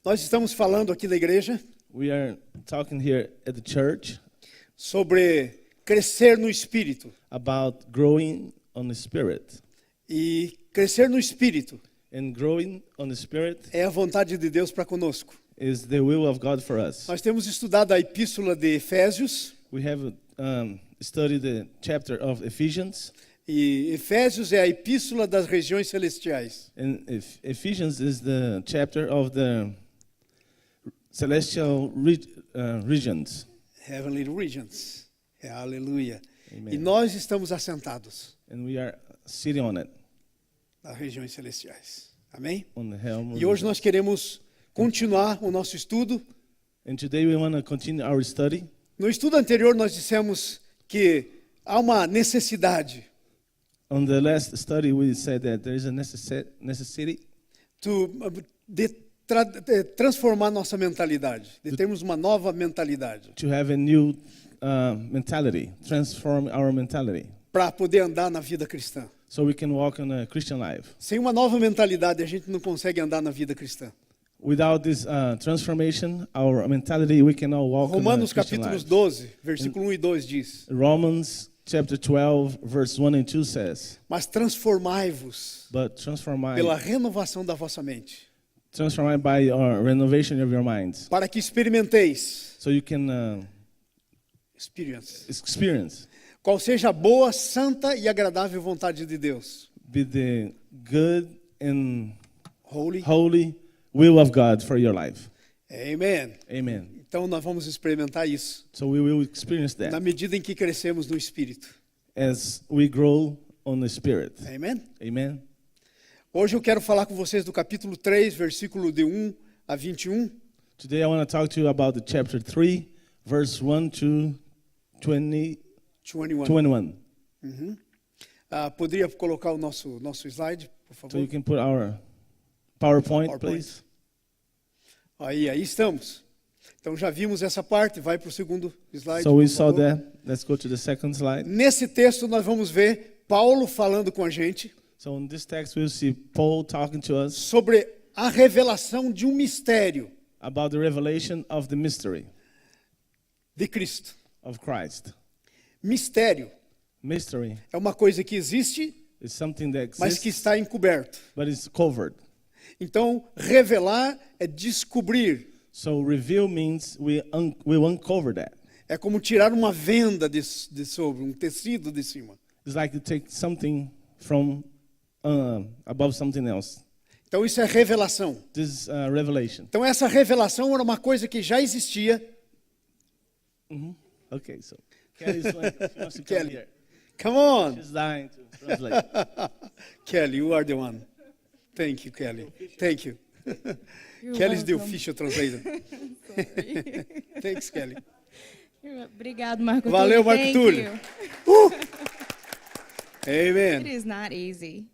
Nós estamos falando aqui da igreja We are talking here at the church sobre crescer no Espírito. about growing on the Spirit. E crescer no Espírito And growing on the Spirit é a vontade de Deus para conosco. is the will of God for us. Nós temos estudado a epístola de Efésios, We have studied the chapter of Ephesians. e Efésios é a epístola das regiões celestiais. And Ephesians is the chapter of the celestial regions. Heavenly Regions. Aleluia. Amen. E nós estamos assentados And we are sitting on it, nas regiões celestiais. Amém? on the helm. E hoje nós queremos continuar o nosso estudo. And today we want to continue our study. No estudo anterior nós dissemos que há uma necessidade On the last study, we said that there is a necessity de transformar nossa mentalidade, de termos uma nova mentalidade, to have a new mentality, transform our mentality, para poder andar na vida cristã. so we can walk in a Christian life. Sem uma nova mentalidade, a gente não consegue andar na vida cristã. Without this transformation, our mentality, we cannot walk Romanos in a Christian capítulos life. 12, versículo 1 e 2 diz: Romans chapter 12, verse 1 and 2 says, Mas transformai-vos but pela renovação da vossa mente, transformed by your renovation of your minds, para que experimenteis so you can experience qual seja a boa, santa e agradável vontade de Deus. be the good and Holy. holy will of God for your life. Amen. Amen. Então nós vamos experimentar isso So we will experience na that medida em que crescemos no Espírito. as we grow on the Spirit. Amen. Amen. Hoje eu quero falar com vocês do capítulo 3, versículo de 1 a 21. Today I want to talk to you about the chapter 3, verse 1 to 21. 21. Poderia colocar o nosso slide, por So favor? you can put our PowerPoint, PowerPoint. please. Aí estamos. Então já vimos essa parte, vai para o segundo slide. So we por saw favor. that. Let's go to the second slide. Nesse texto nós vamos ver Paulo falando com a gente So in this text we'll see Paul talking to us sobre a revelação de um mistério about the revelation of the mystery de Cristo. of Christ. Mistério Mystery é uma coisa que existe, is something that mas que exists, está encoberto. but it's covered. Então, revelar é descobrir. So reveal means we'll uncover that. É como tirar uma venda de sobre, um tecido de cima. It's like you take something from above something else. Então, isso é revelação. This is revelation. Então, essa revelação era uma coisa que já existia. Okay, so Kelly's wants to come Kelly. here. Come on. She's dying to translate. Kelly, you are the one. Thank you, Kelly. Thank you. You're Kelly's the welcome. official translator. Sorry. Thanks, Kelly. Obrigado, Marco Valeu, Túlio. Marco Thank Túlio. you. It Amen. is not easy.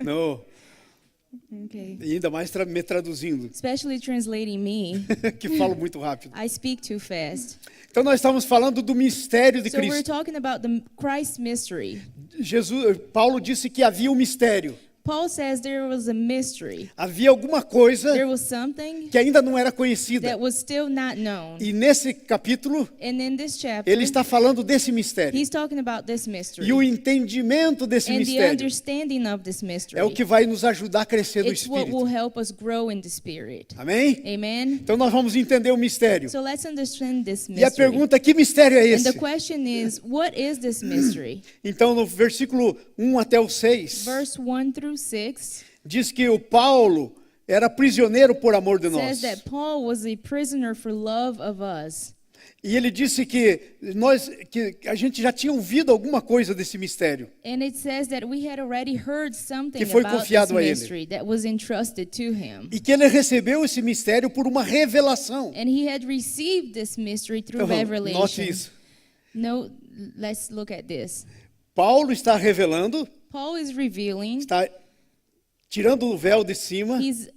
No. Okay. E ainda mais me traduzindo, Especially translating me. que falo muito rápido. I speak too fast. Então, nós estamos falando do mistério de So we're Cristo. talking about the Christ mystery. Paulo disse que havia um mistério. Paul says there was a mystery. Havia alguma coisa There was something que ainda não era conhecida. that was still not known. E nesse capítulo, And in this chapter, ele está falando desse mistério. he's talking about this mystery. E o entendimento desse And the mistério understanding of this mystery. é o que vai nos ajudar a crescer no It's what will Espírito. help us grow in the Spirit. Amém? Amen? Então nós vamos entender o mistério. So let's understand this E a mystery. pergunta, que mistério é And the esse? question is, what is this mystery? Então no versículo 1 até o 6, Verse 1 through 6 diz que o Paulo era prisioneiro por amor de nós. says that Paul was a prisoner for love of us. E ele disse que a gente já tinha ouvido alguma coisa desse mistério. And it says that we had already heard something Que foi about this confiado a ele. mystery that was entrusted to him. E que ele recebeu esse mistério por uma revelação. And he had received this mystery through Então, revelation. note isso. No, let's look at this. Paulo está revelando, Paul is revealing, está tirando o véu de cima, He's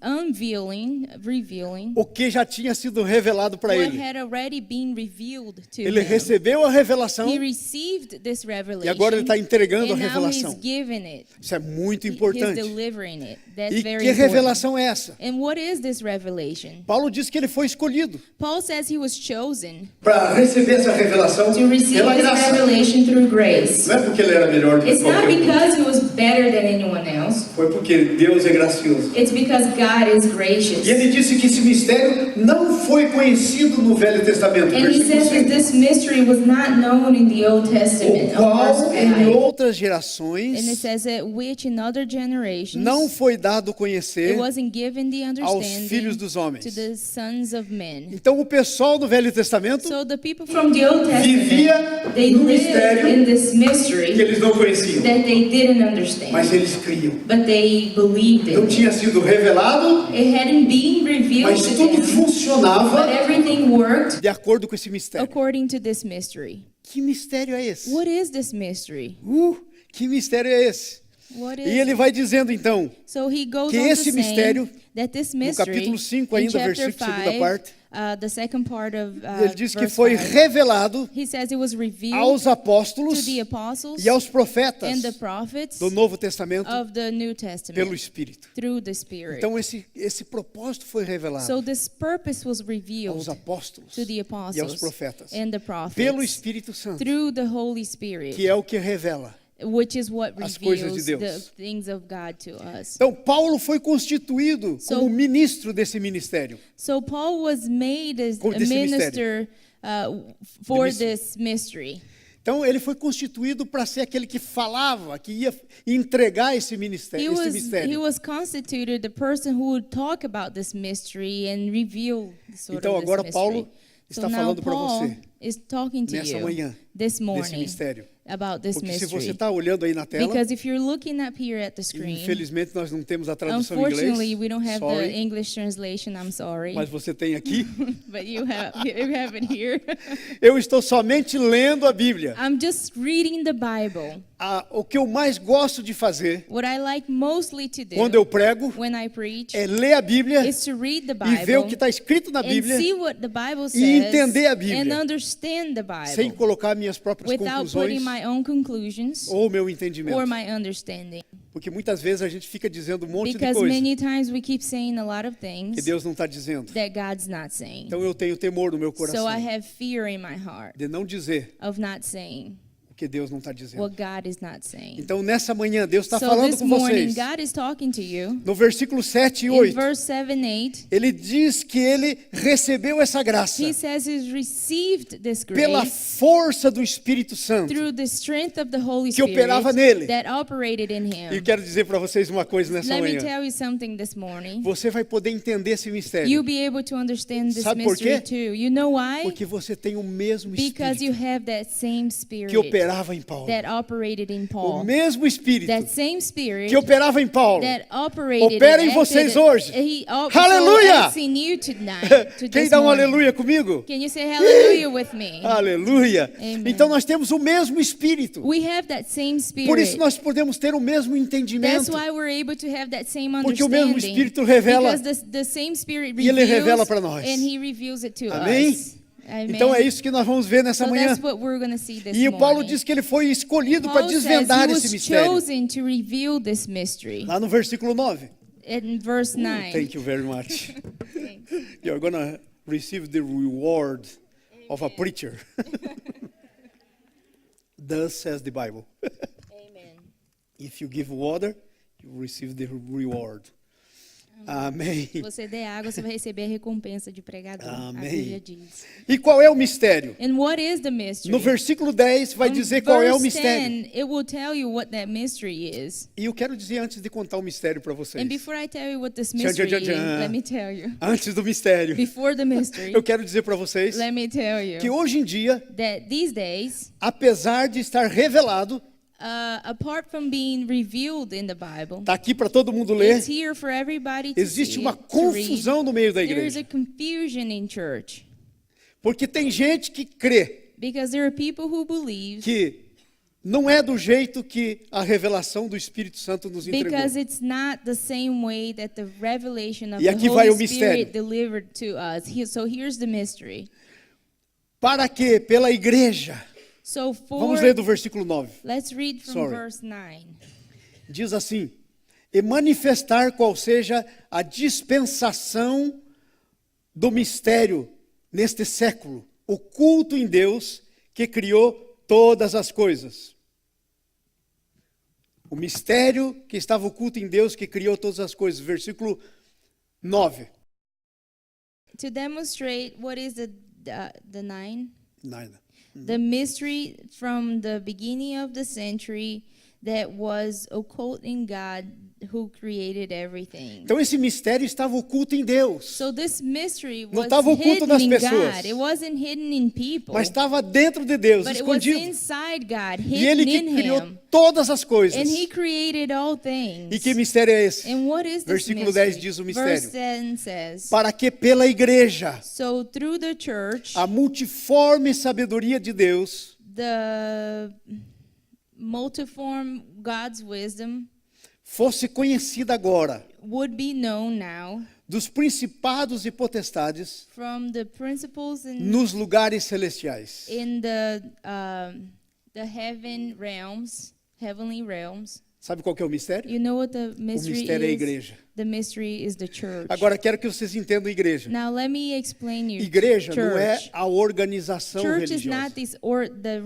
revealing o que já tinha sido revelado para what ele. had already been revealed to Ele him. recebeu a revelação He received this revelation. e agora ele está entregando a and now revelação. he's giving it. Isso é muito He's importante. delivering it. That's E very que important. revelação é essa? And what is this revelation? Paulo diz que ele foi escolhido Paul says he was chosen para receber essa revelação to receive pela this graça. revelation through grace. Não é porque ele era melhor do que It's not qualquer um. because he was better than anyone else. Foi porque Deus é gracioso. It's because God is gracious. E ele disse que esse mistério não foi conhecido no Velho Testamento, And he versículo says that 5, this mystery was not known in the Old Testament. o qual em 5. outras And it gerações says that which in other generations não foi dado it conhecer wasn't given the aos filhos understanding dos homens. to the sons of men. Então o pessoal do Velho Testamento So the people from the Old Testament, vivia they no lived mistério in this que mystery eles não conheciam, that they didn't understand, mas eles criam. but they believed Não it. tinha sido revelado, It hadn't been revealed mas to tudo them, funcionava but everything worked de acordo com esse mistério. according to this mystery. Que mistério é esse? What is this mystery? Que mistério é esse? What is E ele vai dizendo então, So he goes que on to esse saying mistério, that this no mystery, capítulo 5 in ainda, chapter versículo, segunda 5, parte, the second part of ele diz que verse foi 5, revelado he says it was revealed aos to apóstolos the apostles e aos profetas and the prophets do Novo Testamento of the New pelo Testament Espírito. through the Spirit. Então esse propósito foi revelado So this purpose was aos revealed apóstolos to the e aos apostles profetas and the pelo prophets Espírito Santo, through the Holy Spirit, que é o que revela. which is what as coisas de reveals the Deus. things of God to us. Então Paulo foi constituído So- como ministro desse ministério. So Paul was made as Como a desse minister for mystery. this mystery. Então ele foi constituído para ser aquele que falava, que ia entregar esse ministério, esse He mistério. was constituted the person who would talk about this mystery and reveal sort Então of this agora mystery. Paulo So está now falando para Paul você is talking to nessa you manhã this desse morning mistério. about this Porque se você mystery. está olhando aí na tela, Because if you're looking up here at the screen, infelizmente nós não temos a tradução em unfortunately inglês. we don't have the Sorry, English translation. I'm sorry, mas você tem aqui. but you have it here. Eu estou somente lendo a Bíblia. I'm just reading the Bible. O que eu mais gosto de fazer What I like mostly to do quando eu prego when I preach é ler a Bíblia is to read the e ver o que Bible está escrito na and Bíblia see what the Bible e says entender a Bíblia, and understand the sem Bible colocar minhas próprias without putting conclusões my own conclusions ou meu or entendimento. my understanding. Porque muitas vezes a gente fica dizendo um monte de Because coisa many times we keep saying a lot of que things Deus não está dizendo. that God's not saying. Então eu tenho temor no meu So coração I have fear in my heart de não dizer of not saying o que Deus não está dizendo. what God is not saying. Então nessa manhã Deus está So falando this com morning, vocês. God is talking to you. No versículo 7 e In 8, verse 7 and 8, ele diz que ele recebeu essa graça he says he's received this pela grace força do Espírito Santo. through the strength of the Holy Que operava nele. Spirit that operated in E him. quero dizer para vocês uma coisa nessa Let me manhã. tell you something this morning. Você vai poder entender esse mistério. You'll be able to understand this Sabe por mystery quê? too. You know why? Porque você tem o mesmo Because you Espírito have that same Spirit que operava em Paulo. that operated in O Paul. mesmo Espírito That same Spirit que operava em Paulo. that operated opera em and vocês acted- hoje. Aleluia! So acts in you tonight, to Quem this dá um morning. aleluia comigo? Can you say hallelujah with me? Aleluia! Amen. Então nós temos o mesmo Espírito. We have that same Spirit. Por isso nós podemos ter o mesmo That's entendimento. why we're able to have that same Porque o understanding. mesmo Espírito revela Because the same Spirit e ele revela reveals para nós. and He reveals it to Amém? us. Amen. Então é isso que nós vamos ver nessa So manhã. that's what we're going to see this E o Paulo morning. diz que ele foi escolhido para Paul says desvendar he esse was mistério. chosen to reveal this mystery. Lá no versículo 9. In verse 9. Thank you very much. Thanks. You're gonna receive the reward of a preacher. Thus says the Bible. Amen. If you give water, you receive the reward. Amém. Você der água, você vai receber a recompensa de pregador. Amém. A Bíblia diz. E qual é o mistério? And what is the mystery? No versículo 10 vai On dizer qual é o verse mistério. 10, it will tell you what that mystery is. E eu quero dizer antes de contar o mistério para vocês. And before I tell you what this Tchan, mystery tchan, tchan, is, tchan. let me tell you. Antes do mistério, Before the mystery, eu quero dizer para vocês let me tell you que hoje em dia, that these days, apesar de estar revelado, apart from being revealed in the Bible, está aqui para todo mundo ler, it's here for everybody to existe see, uma to read. confusão no meio da There is a igreja. confusion in church Porque tem gente que crê because there are people who believe que não é do jeito que a revelação do Espírito Santo nos entregou. Because it's not the same way that the revelation of E the aqui vai o Holy mistério. Spirit delivered to us. So here's the mystery. Para que pela igreja, So for, vamos ler do versículo 9. let's read from Sorry. verse 9. Diz assim: e manifestar qual seja a dispensação do mistério neste século, oculto em Deus, que criou todas as coisas. O mistério que estava oculto em Deus, que criou todas as coisas. Versículo 9. To demonstrate what is the 9? Nada. The mystery from the beginning of the century that was occult in God who created everything. Então esse mistério estava oculto em Deus, So this mystery Não was estava oculto hidden nas in pessoas. God. It wasn't hidden in people. mas estava dentro de Deus, But it was escondido. inside God, E Ele hidden que in criou Him. todas as coisas. And He created all things. E que mistério é esse? And what is this Versículo mystery? 10 diz o Verse mistério. 10 says, Para que pela igreja so through the church, a multiforme sabedoria de Deus the multiform God's wisdom fosse conhecida agora would be known now dos principados e potestades from the principles nos lugares celestiais. in the heavenly realms. Sabe qual que é o mistério? You know what the O mystery mistério é a is? igreja. The mystery is the church. Agora quero que vocês entendam a igreja. Now let me explain you. Igreja church. não é a organização Church is religiosa. not the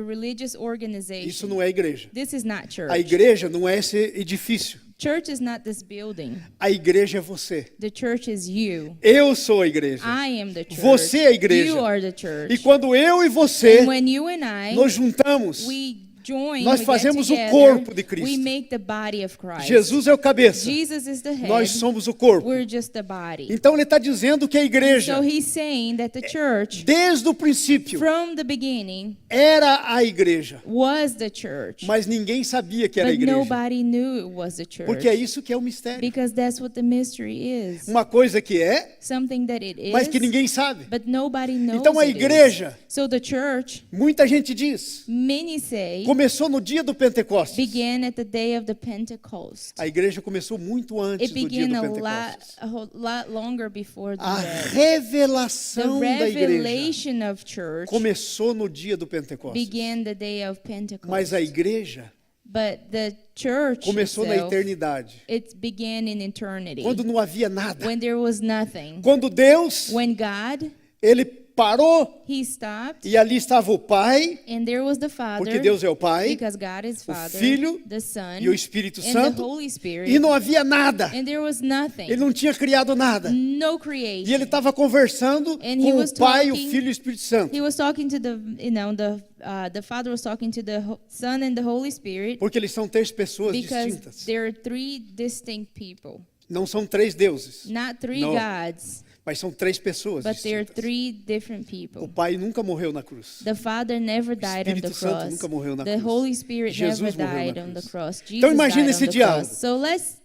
religious organization. Isso não é igreja. This is not church. A igreja não é esse edifício. Church is not this building. A igreja é você. The church is you. Eu sou a igreja. I am the church. Você é a igreja. You are the church. E quando eu e você And when you and I, nos juntamos, we join, nós we fazemos get o together, corpo de Cristo. we make the body of Christ. Jesus é o cabeça. Jesus is the head. Nós somos o corpo. We're just the body. Então ele está dizendo que a igreja, So he's saying that the church, desde o princípio, from the beginning, era a igreja. was the church. Mas ninguém sabia que era a But igreja. nobody knew it was the church. Porque é isso que é o mistério. Because that's what the mystery is. Uma coisa que é, Something that it is, mas que ninguém sabe. but nobody knows Então a it is. igreja, So the church, muita gente diz, many say, começou no dia do Pentecostes. began at the day of the Pentecost. A igreja começou muito antes It do dia began do a Pentecostes. lot longer before A that. The revelação da igreja revelation of church começou no dia do Pentecostes. began the day of Pentecost. Mas a igreja But the church começou na itself, eternidade, it began in eternity. quando não havia nada. When there was nothing. Quando Deus, When God, ele parou He stopped, e ali estava o Pai, and there was the Father, porque Deus é o Pai, because God is Father, Filho the Son, e o Espírito and the Santo, Holy Spirit, e não havia nada. and there was nothing, Ele não tinha criado nada. no E creation. ele estava conversando And he com was o Pai, o talking- Filho e o Espírito Santo. He was talking to the Father was talking to the Son and the Holy Spirit, Porque eles são três pessoas because distintas. there are three distinct people, Não são três deuses, not three No. gods, mas são três pessoas but there are distintas. three different O people. Pai nunca morreu na cruz. The Father never died on the Espírito Santo cross. nunca morreu na The cruz. Holy Spirit Jesus never morreu na died on the cruz. cross. Jesus Então imagine died esse on the diálogo. cross. So let's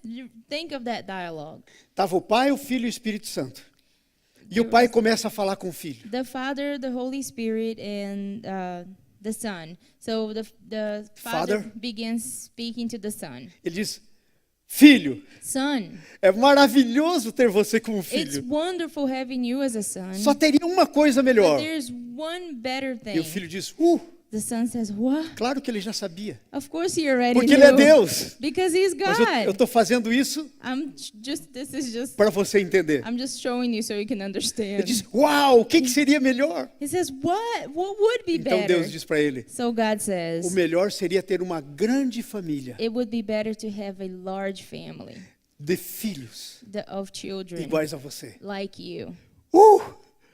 think of that dialogue. Estava o Pai, o Filho e o Espírito Santo. E o Pai começa a falar com o Filho. The Father, the Holy Spirit, and the Son. So the Father Father. begins speaking to the Son. Ele diz, Filho, Son, é maravilhoso ter você como it's filho. wonderful having you as a son. Só teria uma coisa But melhor. there's one better E o thing. filho diz, The Son says, what? claro que ele já sabia. Of course he already Porque ele é knew. Deus. Because he's Mas eu God. estou fazendo isso This is just, para você entender. I'm just showing you so you can Ele understand. diz, uau, o que seria melhor? He says, what? What would be Então better? Deus diz para ele, So God o says, melhor seria ter uma grande família it would be better to have a large family de filhos of children iguais a você. like you.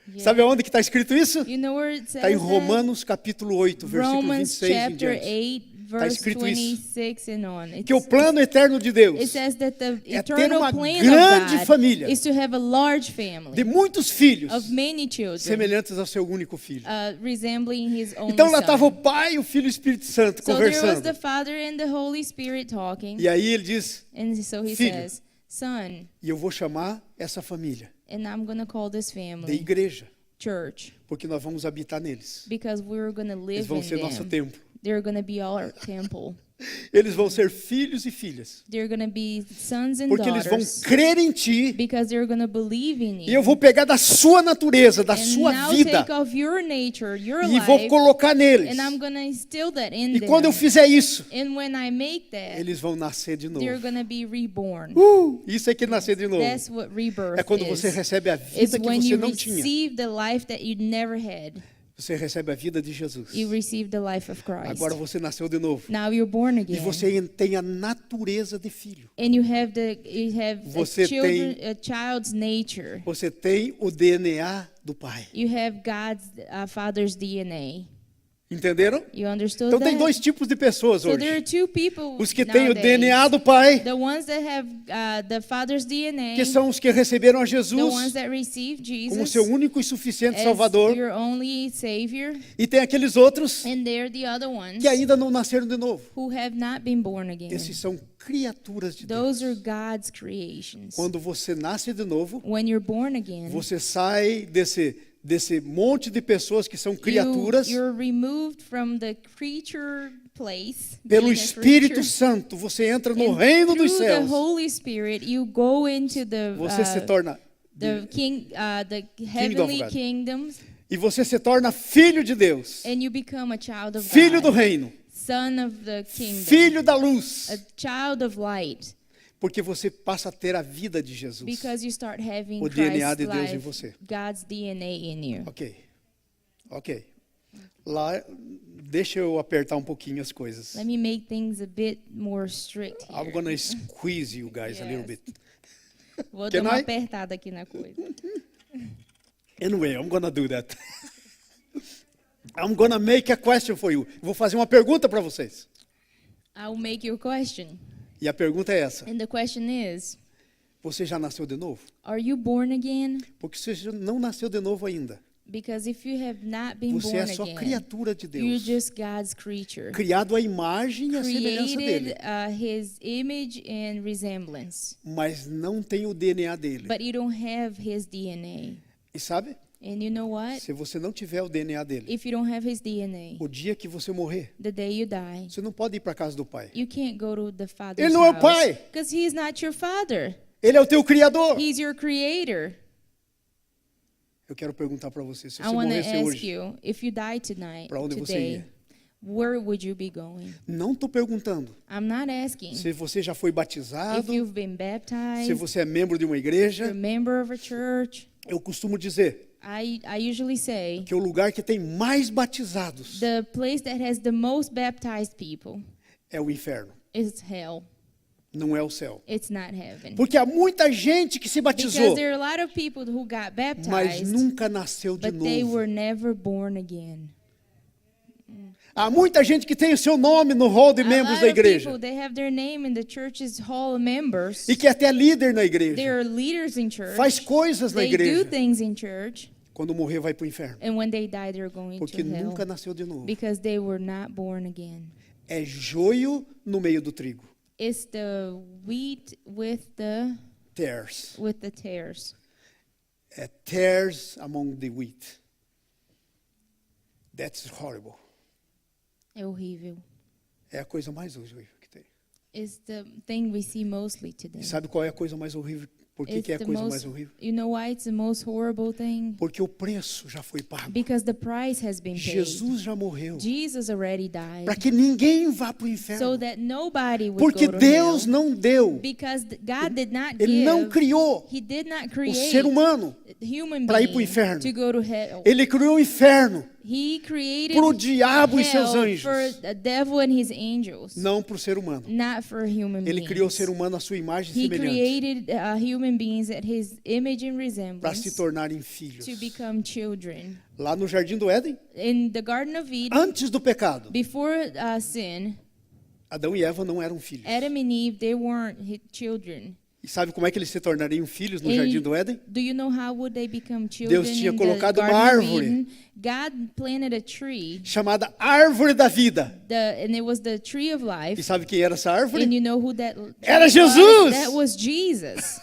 Yeah. Sabe aonde que está escrito isso? You know where it Está em says that? Romanos capítulo 8, versículo Romans 26 em chapter diante. 8, verse escrito isso. 26 and on. Que o plano eterno de Deus It says that the é ter eternal uma plan grande of God família is to have a large family de muitos filhos of many children, semelhantes ao seu único filho. resembling his only Então lá estava o son. Pai, o Filho e o Espírito Santo So there was conversando. the Father and the Holy Spirit talking, E aí ele diz, and so he Filho. says, Son, e eu vou chamar essa família and I'm going to call this de family igreja, church, porque nós vamos habitar neles. because we're going to Eles live vão in ser nosso them. templo. They're going to be our temple. Eles vão ser filhos e filhas. They're going to be sons and Porque eles vão daughters. crer em ti. Because they're going to believe in E you. eu vou pegar da sua natureza, da And sua now vida. take of your nature, your E vou life, colocar neles. and I'm going to instill that in E them. quando eu fizer isso, And when I make that, eles vão nascer de they're novo. going to be reborn. Isso é que nascer de novo. That's what rebirth É quando is. você recebe a It's vida que when você you não tinha. receive the life that you never had. Você recebe a vida de Jesus. You receive the life of Christ. Agora você nasceu de novo. Now you're born E again. você tem a natureza de filho. And you have Você a child's nature. Você tem o DNA do Pai. You have God's Father's DNA. Entenderam? You understood Então that? tem dois tipos de pessoas So there are hoje. two people Os que têm o nowadays. DNA do Pai, The ones that have the Father's DNA. que são os que receberam a The ones Jesus that receive como Jesus seu único e suficiente as Salvador. your only Savior. E tem aqueles outros And they're the other ones que ainda não nasceram de novo. who have not been born again. Esses são criaturas de Deus. Those are God's creations. Quando você nasce de novo, When you're born again, você sai desse monte de pessoas que são criaturas. you're removed from the creature place. Pelo being a Espírito creature, Santo, você entra no and reino dos through the céus. Holy Spirit, you go into Você se torna the heavenly God. kingdoms, e você se torna filho de Deus, and you become a child of filho do God, reino, son of the kingdom, filho da luz, a child of light, porque você passa a ter a vida de Jesus. because you start having O DNA Christ's de Deus em life, você. God's DNA in you. Ok. Lá, deixa eu apertar um pouquinho as coisas. Let me make things a bit more strict I'm here. gonna squeeze you guys a little Yes. bit. Vou Can dar uma I? apertada aqui na coisa. Anyway, I'm gonna do that. I'm gonna make a question for you. Vou fazer uma pergunta para vocês. I'll make you a question. E a pergunta é essa: And the question is, você já nasceu de novo? are you born again? Porque você já não nasceu de novo ainda. Because if you have not been Você é born só again, criatura de you're Deus, just God's creature, criado à imagem e à semelhança dele, created His image and resemblance, mas não tem o DNA dele. but you don't have His DNA. E sabe? And you know what? Se você não tiver o DNA dele, If you don't have His DNA, o dia que você morrer, the day you die, você não pode ir para a casa do Pai. you can't go to the Father's Ele não é o house, pai. because He is not your Father. Ele é o teu Criador. He's your Creator. Eu quero perguntar para você, se I você want to morresse ask hoje, you, if you die tonight, para onde você today, ia? where would you be going? Não estou perguntando I'm not asking se você já foi if batizado, you've been se baptized, você é membro de uma you're igreja. a member of a church. Eu costumo dizer I usually say que o lugar que tem mais batizados the place that has the most baptized people é o inferno, is hell. não é o céu. It's not heaven. Porque há muita gente que se Because batizou, there are a lot of people who got mas baptized, nunca nasceu de but they novo. were never born again. Há muita gente que tem o seu nome no hall de A membros lot da of people, igreja they have their name in the church's hall of members. e que é até líder na igreja, They are leaders in church. faz coisas na They do igreja. things in church. Quando morrer vai para o inferno, And when they die, they're going porque to hell nunca nasceu de novo. because they were not born again. É joio no meio do trigo. It's the wheat with the Tares. tares. É tares among the wheat. That's horrible. É horrível. É a coisa mais horrível que tem. It's the thing we see mostly today. E sabe qual é a coisa mais horrível? Por que, que é a the coisa most, mais horrível? you know why it's the most horrible thing? Porque o preço já foi pago. Because the price has been paid. Jesus já morreu. Jesus already died. Para que ninguém vá para o So inferno. that nobody would Porque go to Deus hell. não deu. Because God did not Ele give. não criou He did not o create ser humano human para ir para o being inferno. to go to hell. Ele criou o inferno He created para o diabo e seus hell anjos, for the devil and his angels, não para o ser humano. not for human Ele beings. criou o ser humano à sua imagem e He semelhança created human beings at his image and para resemblance se tornarem filhos. to become children. Lá no Jardim do Éden, In the Garden of Eden, antes do pecado, before sin, Adão e Eva não eram filhos. Adam and Eve, they weren't children. E sabe como é que eles se tornariam filhos no And Jardim do Éden? do you know how would they become children Deus tinha in colocado the uma Garden of árvore. Eden? God planted a tree, Chamada Árvore da Vida. and it was the tree of life. E sabe quem era essa árvore? And you know who that Era tree was? Jesus! That was Jesus.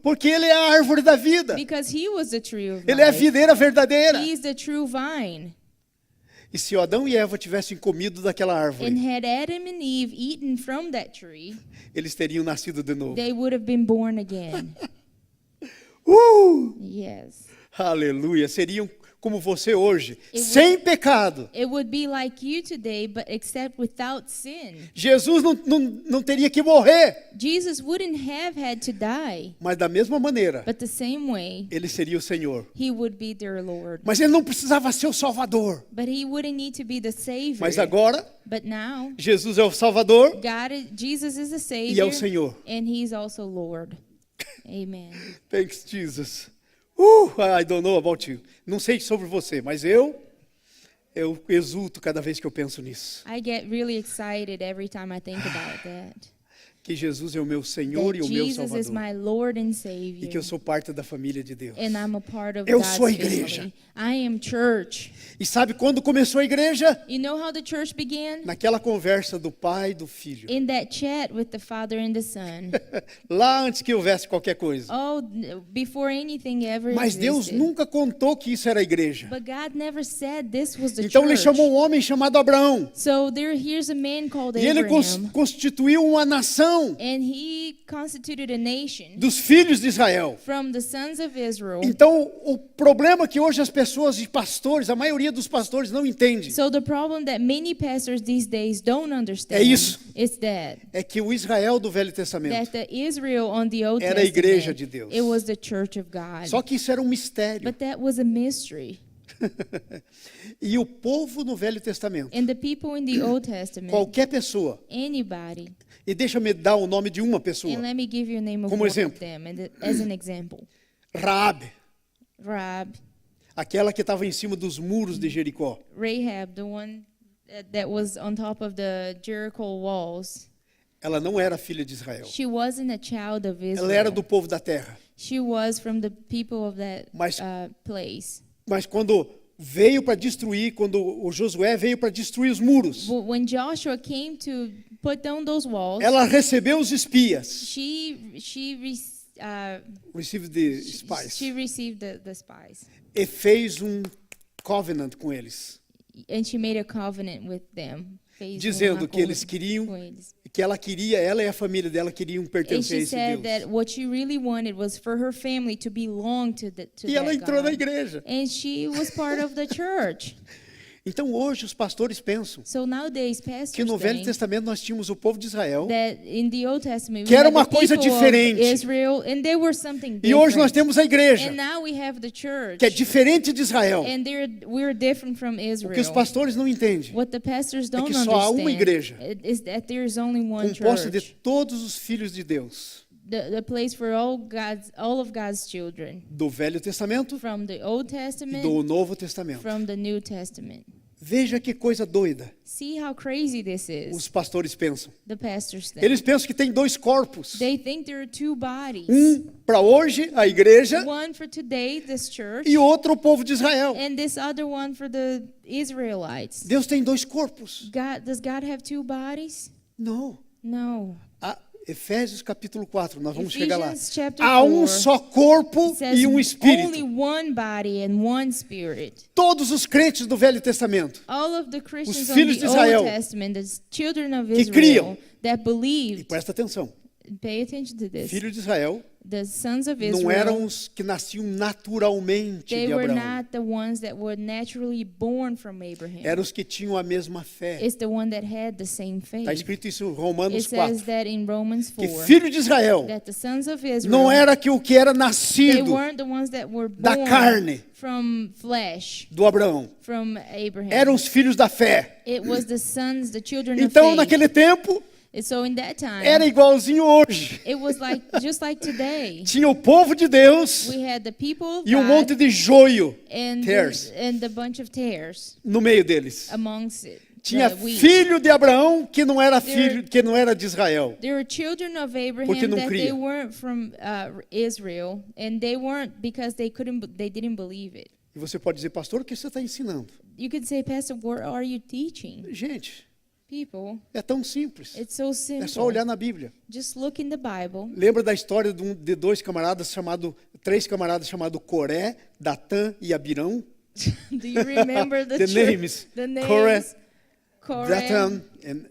Porque ele é a árvore da vida. Because he was the tree of Ele é a life. videira verdadeira. He is the true vine. E se Adão e Eva tivessem comido daquela And árvore, had Adam and Eve eaten from that tree, eles teriam nascido de novo. they would have been born again. Yes. Aleluia! Seriam como você hoje, would- sem pecado. It would be like you today, but except without sin. Jesus não teria que morrer, Jesus wouldn't have had to die, mas da mesma maneira, but the same way, ele seria o Senhor. he would be their Lord. Mas ele não precisava ser o Salvador. But he wouldn't need to be the Savior. Mas agora, But now, Jesus é o Salvador Jesus is the Savior, e é o Senhor. and he's also Lord. Amen. Thanks, Jesus. I don't know about you. Não sei sobre você, mas eu exulto cada vez que eu penso nisso. I get really excited every time I think about that. Que Jesus é o meu Senhor e That o meu Jesus is Salvador. my Lord and E Savior. que eu sou parte da família de Deus. And I'm a part of Eu God's sou a igreja. family. I am church. E sabe quando começou a igreja? You know how the church began? Naquela conversa do pai e do filho. In that chat with the Father and the Son. Lá antes que houvesse qualquer coisa. Oh, before anything ever Mas Deus existed. nunca contou que isso era a igreja. But God never said this was the Então ele church. chamou um homem chamado Abraão. So here's a man called E ele Abraham. constituiu uma nação And he constituted a nation dos filhos de Israel. from the sons of Israel. Então, o problema que hoje as pessoas e pastores, a maioria dos pastores não entende, So the problem that many pastors these days don't understand É isso. is that é que o Israel do Velho Testamento, the Israel on the Old Era a Testament, igreja de Deus. it was the church of God. só que isso era um mistério. But that was a mystery. E o povo no Velho Testamento, And the people in the Old Testament, qualquer pessoa, anybody, e deixa-me dar o nome de uma pessoa, and let me give you a name of Como one exemplo. of them as an example. Raabe, Rahab, aquela que estava em cima dos muros de Jericó. Rahab, the one that was on top of the Jericho walls. Ela não era filha de Israel. She wasn't a child of Israel. Ela era do povo da terra. She was from the people of that Mas- place. Mas quando veio para destruir, quando o Josué veio para destruir os muros, But when Joshua came to put down those walls, ela recebeu os espias. Received the spies. she received the spies, E fez um covenant com eles, and she made a covenant with them, fez dizendo um que eles acordo queriam, com eles. que ela e a família dela queriam And pertencer a she esse said that Deus. what she really wanted was for her family to belong to E ela that entrou na God. igreja. And she was part of the church. Então hoje os pastores pensam So nowadays, pastors que no Velho think Testamento nós tínhamos o povo de Israel that in the Old Testament Que we era had uma the coisa people of diferente. Israel, and they were something different. e hoje nós temos a igreja, And now we have the church, que é diferente de Israel. and we're different from O que os Israel. pastores não entendem, What the pastors don't que só há uma understand igreja. is that there is only one composta de church, todos os filhos de Deus, the place for all of God's children, do Velho Testamento from the Old e Testament, do Novo Testamento. from the New Testament. Veja que coisa doida See how crazy this os is. pastores pensam. The pastors think. Eles pensam que tem dois corpos. They think there are two bodies. Para hoje, a igreja, One for today, this church, e outro o povo de Israel. and this other one for the Israelites. Deus tem dois corpos. Does God have two bodies? Não. No. Efésios capítulo 4, nós vamos chegar lá. Ephesians chapter Há um 4 só corpo It says e um only espírito. one body and one spirit. Todos os crentes do Velho Testamento All of the Christians Os on filhos the de Israel Old Testament, the children of que Israel criam. that E believed, presta atenção, pay attention to this, filhos de Israel the sons of não eram Israel, os que nasciam naturalmente they de were Abraão. not the ones that were naturally born from Abraham. Eram os que tinham a mesma fé. It's the one that had the same faith. Está escrito isso em It Romanos says 4. that in Romans Que 4, filho de Israel that the sons of Israel, não era o que era they nascido weren't the ones that were da born carne from flesh, do Abraão. from Abraham. Eram os filhos da fé. It was the sons, the children Então, of faith. naquele tempo, And so in that time, era igualzinho hoje. it was like just like today. Tinha o povo de Deus We had the people of e um God monte de joio and tares and the bunch of tares no meio deles. amongst it. Tinha the wheat. filho de Abraão que não era filho, que não era de Israel. There were children of Porque Abraham não that cria. they weren't from Israel, and they weren't because they didn't believe it. E você pode dizer, pastor, o que você está ensinando? You could say, Pastor, what are you teaching Gente, people? é tão simples. It's so É simple. só olhar na Bíblia. Just look in the Bible. Lembra da história de três camaradas chamados Coré, Datã e Abirão? Do you remember the, The church- names. The names. Korah, Korah, Dathan, and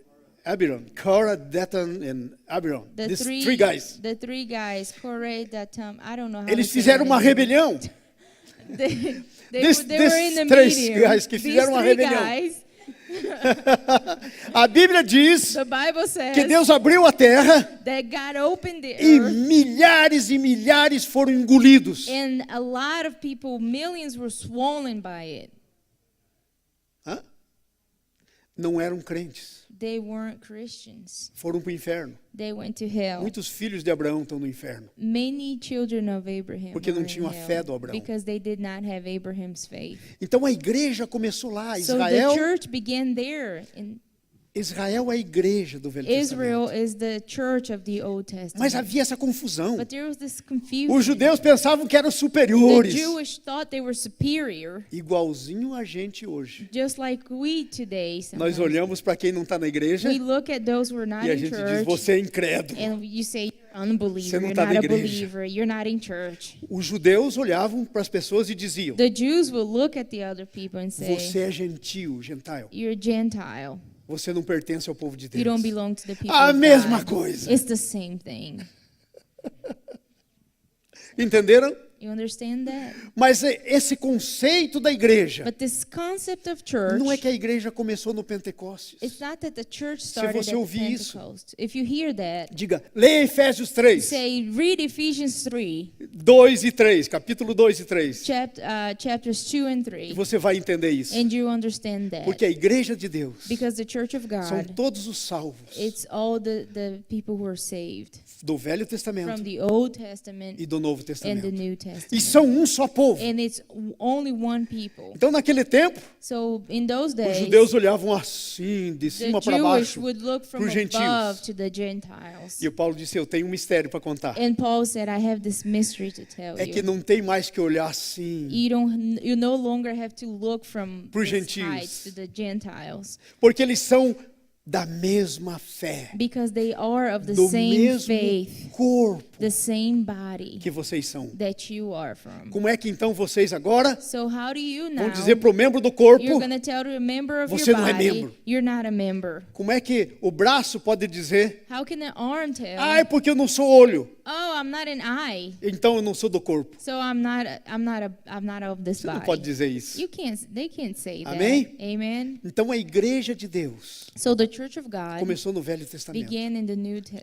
Abiram. Korah, Dathan, and Abiram. the These three, three guys. The three guys, Korah, Dathan, I don't know how Eles to say fizeram uma their name. rebelião. They, This- they were in the these três meeting. guys que These fizeram uma three rebelião. guys, A Bíblia diz the Bible says que Deus abriu a terra that God opened the e earth, milhares e milhares foram engolidos. and a lot of people, millions, were swollen by it. Hã? Não eram crentes. They weren't Christians. Foram para o inferno. They went to hell. Muitos filhos de Abraão estão no inferno. Many children of Abraham Porque não were in tinham a hell fé do Abraão. because they did not have Abraham's faith. Então a igreja começou lá. So Israel, the church began there. In Israel é a igreja do Velho Israel Testamento. is the church of the Old Testament. Mas havia essa confusão. But there was this confusion. Os judeus pensavam que eram The superiores. Jewish thought they were superior, Igualzinho a gente hoje. just like we today. Nós Sometimes. olhamos para quem não está na igreja We look at those who are not e a in gente diz, church, você é incrédulo. and you say, you're unbeliever, Você não you're tá not na a igreja. believer, you're not in church. Os judeus olhavam para as pessoas e diziam, The Jews will look at the other people and say, você é gentil, gentile. you're Gentile. Você não pertence ao povo de You don't Deus. belong to the people A of mesma God. coisa. It's the same thing. Entenderam? You understand that? Mas esse conceito da igreja But this concept of church, não é que a igreja começou no Pentecostes. it's not that the church started você at the ouvir isso, Pentecost. If you hear that, Diga, leia Efésios 3, say, read Ephesians 3, 2 e 3, capítulo 2 e 3. chapters 2 and E 3, você vai entender isso. and you understand that. Porque a igreja de Deus Because the church of são God, todos os salvos it's all the people who are saved do Velho from Testamento the Old Testament e do Novo and the Testamento. New E Testament. são um só povo. And it's only one people. Então, naquele tempo, So in those os days, judeus olhavam assim, de the cima para Jewish baixo, would look from pros gentios. above to the Gentiles. E o Paulo disse, eu tenho um mistério para contar. And Paul said, I have this mystery to tell É que you. não tem mais que olhar assim, You no longer have to look from Pros the gentios. sides to the Gentiles, porque eles são da mesma fé, because they are of the do same mesmo faith, corpo the same body que vocês são. that you are from. Como é que então vocês agora So how do you now? vão dizer para o membro do corpo, You're going to tell to a member of Você your não é body, membro. you're not a member. como é que o braço pode dizer, How can the arm tell? ah, é porque eu não sou olho, Oh, I'm not an eye, então eu não sou do corpo. so I'm not of this Você não body. pode dizer isso. They can't say Amém? that. Amen. Então a igreja de Deus So the Church of God começou no Velho Testamento began in the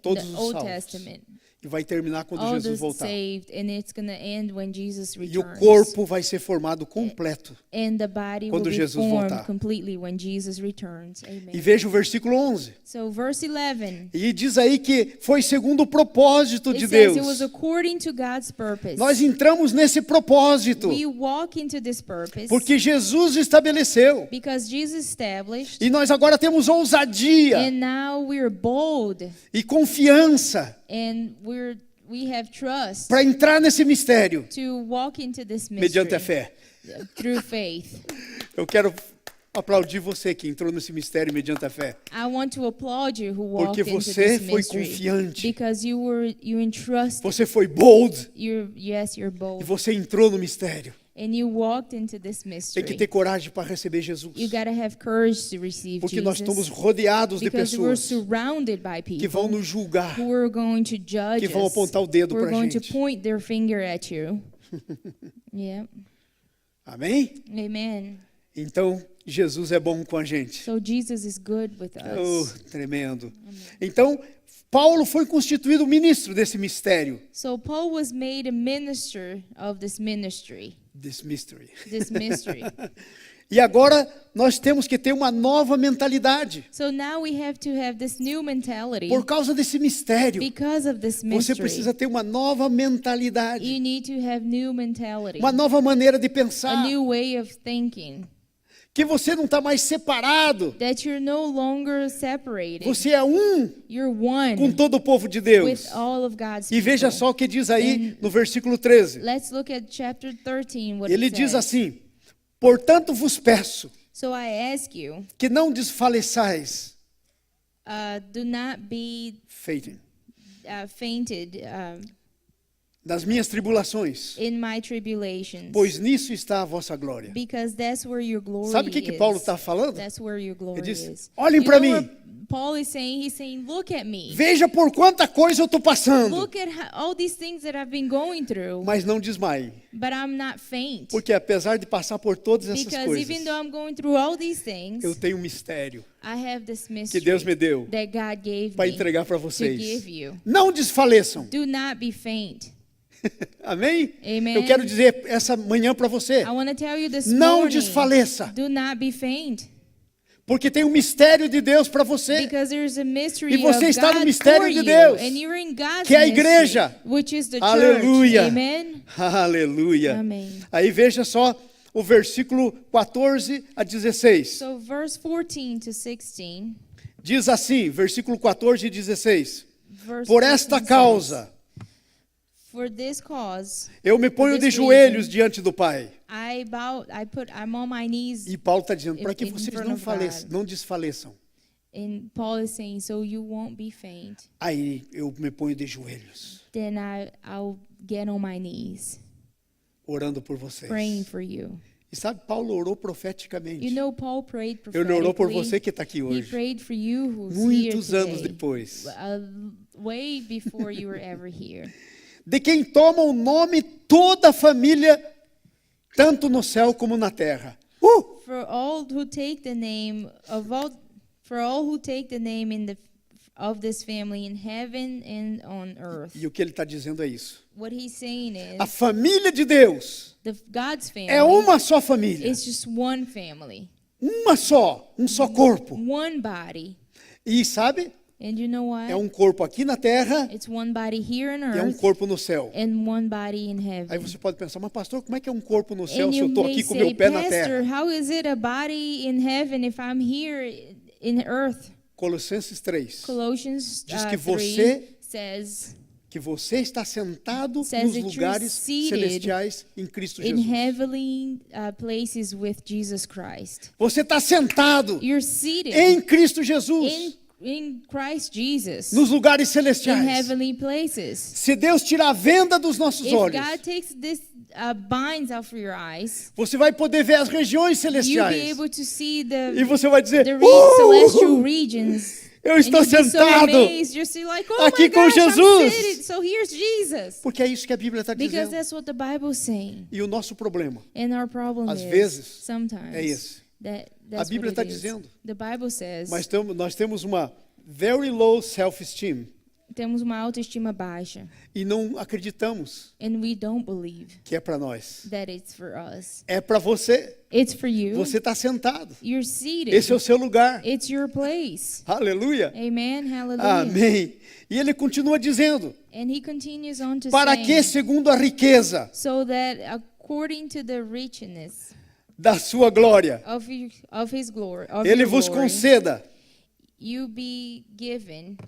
Todos the os Old salvos. Testament. e vai terminar quando All Jesus the voltar. saved, and it's going to end when Jesus E o returns. corpo vai ser formado completo. And the body quando will be Jesus formed voltar. completely when Jesus returns. E Amen. veja o versículo 11. So verse 11, E diz aí que foi segundo o propósito it de says Deus. it was according to God's purpose. Nós entramos nesse propósito We walk into this purpose porque Jesus estabeleceu. because Jesus established, E nós agora temos ousadia and now we're bold, e confiança and we have trust para entrar nesse mistério to walk into this mediante a mystery fé. through faith. Eu quero aplaudir você que entrou nesse mistério mediante a fé. I want to applaud you who walked Porque into você this foi mystery confiante. because you entrusted. Você foi bold You're e bold, você entrou no mistério. and you walked into this Tem que mystery. ter coragem para receber Jesus. You gotta have courage to receive Porque nós estamos Jesus rodeados de because we're pessoas surrounded by que vão people nos julgar. who are going to judge que vão us. apontar o dedo Who are pra going to gente. point their finger at you. Yeah. Amém? Amen. Então, Jesus é bom com a gente. So Jesus is good with Oh, us. tremendo. Então, Paulo foi constituído ministro desse mistério. So Paul was made a minister of this ministry. This mystery. This mystery. E agora nós temos que ter uma nova mentalidade. So now we have to have this new mentality. Por causa desse mistério, Because of this você mystery, precisa ter uma nova mentalidade. you need to have new mentality, Uma nova maneira de a pensar. new way of thinking, Que você não está mais separado. that you're no longer separated. Você é um You're com one todo o povo de with Deus. all of God's E veja people. só o que diz aí no versículo 13. Let's look at chapter 13, what Ele it diz says. assim: portanto vos peço So I ask you, que não desfaleçais, do not be fainting, fainted, das minhas tribulações, in my tribulations, pois nisso está a vossa glória. because that's where your glory Sabe o que is. Paulo está falando? That's where your glory Ele diz, is. "Olhem You pra know mim." what Paul is saying? He's saying, look at me. Veja por quanta coisa eu estou passando, Look at all these things that I've been going through, mas não desmaiem, but I'm not faint. porque apesar de passar por todas essas Because coisas, even though I'm going through all these things, eu tenho um mistério I have this que mystery Deus me deu that God gave para me entregar para to vocês. give you. Não desfaleçam. Do not be faint. Amém? Amen. Eu quero dizer essa manhã para você, I want to tell you this não morning, desfaleça, do not be faint. porque tem um mistério de Deus para você, Because there's a mystery E você of está no God mistério for de you, Deus, and you're in God's que é a mystery, igreja. which is the Aleluia. church. Amen. Aleluia. Amém. Aí veja só o versículo 14 a 16. So verse 14 to 16. Diz assim, versículo 14 e 16. Verse Por esta 14 causa, says, For this cause, eu me ponho For de this joelhos reason, diante do Pai. I'm on my knees. E Paulo está dizendo, para que in vocês front não of faleçam, God. não desfaleçam. And Paul is saying, so you won't be faint. Aí eu me ponho de joelhos, Then I'll get on my knees, orando por vocês. praying for you. E sabe, Paulo orou profeticamente. You know, Paul prayed Ele orou por prophetically. você que está aqui He hoje. prayed for you who's Muitos here anos today, depois. way before you were ever here. De quem toma o nome toda a família, tanto no céu como na terra. For all who take the name of this family in heaven and on earth. E o que ele está dizendo é isso. What he's saying is A família de Deus God's family é uma só família. is just one family, Uma só, um só corpo. one body. E sabe, And you know what? é um corpo aqui na terra It's one body here on e é um earth corpo no céu. and one body in Aí heaven. você pode pensar, mas pastor, como é que é um corpo no céu And se you eu estou may aqui com o say, meu pé na Pastor, terra? how is it a body in heaven if I'm here in earth? Colossenses 3. Colossians Diz que 3 você- says, Que você está sentado Says nos that you're lugares seated celestiais em Cristo in Jesus. heavenly places with Jesus Christ. Você está sentado You're seated em Cristo Jesus, in Christ Jesus nos lugares in celestiais. heavenly places. Se Deus tirar a venda dos nossos If olhos, God takes this binds out for your eyes, você vai poder ver as regiões you'll be celestiais. able to see E the você vai dizer, celestial regions. eu And estou you'll be so sentado amazed. You'll see like, oh aqui my com gosh, I'm Jesus. seated. So here's Jesus. Porque é isso que a Bíblia está Because dizendo. that's what the Bible's saying. E o nosso problema, And our problem Às is vezes, sometimes é esse. that's A Bíblia what está it is. dizendo. The Bible says mas nós temos uma very low self-esteem temos uma autoestima baixa, e não acreditamos and we don't believe que é para nós. that it's for us. É para você. It's for you. Você está sentado. You're seated. Esse é o seu lugar. It's your place. Aleluia. Amen. Hallelujah. Amém. E ele continua dizendo, And he continues on to para say, que segundo a riqueza so that according to the richness da sua glória, of his glory, of ele your vos glory, conceda you be given,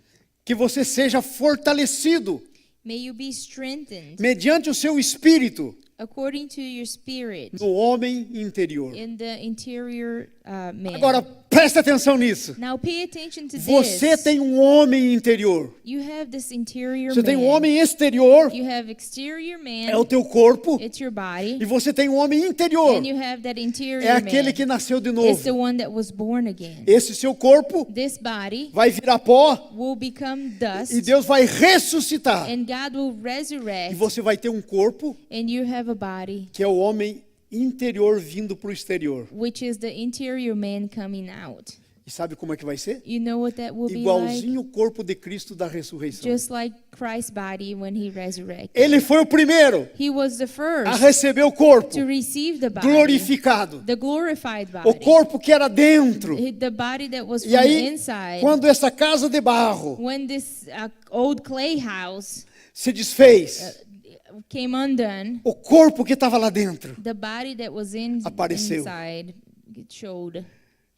que você seja fortalecido may you be strengthened mediante o seu espírito according to your spirit no homem interior. in the interior man. Agora, presta atenção nisso. Now pay attention to Você this. tem um homem interior. You have this interior Você man. tem um homem exterior, You have exterior man. é o teu corpo. It's your body. E você tem um homem interior, And you have that interior é aquele man. que nasceu de It's the novo. one that was born again. Esse seu corpo This body vai virar pó will become dust. e Deus vai ressuscitar. And God will E resurrect. você vai ter um corpo And you have a body, que é o homem interior vindo para o exterior. which is the interior man coming out. E sabe como é que vai ser? You know what that will be like? Igualzinho o corpo de Cristo da ressurreição. Just like Christ's body when he resurrected. Ele foi o primeiro He was the a first receber o corpo to receive the body, glorificado. the glorified O body, corpo que era dentro. the body that was E from the aí, inside. quando essa casa de barro When this old clay house se desfez, came undone, o corpo que estava lá dentro, the body that was Apareceu. inside it showed.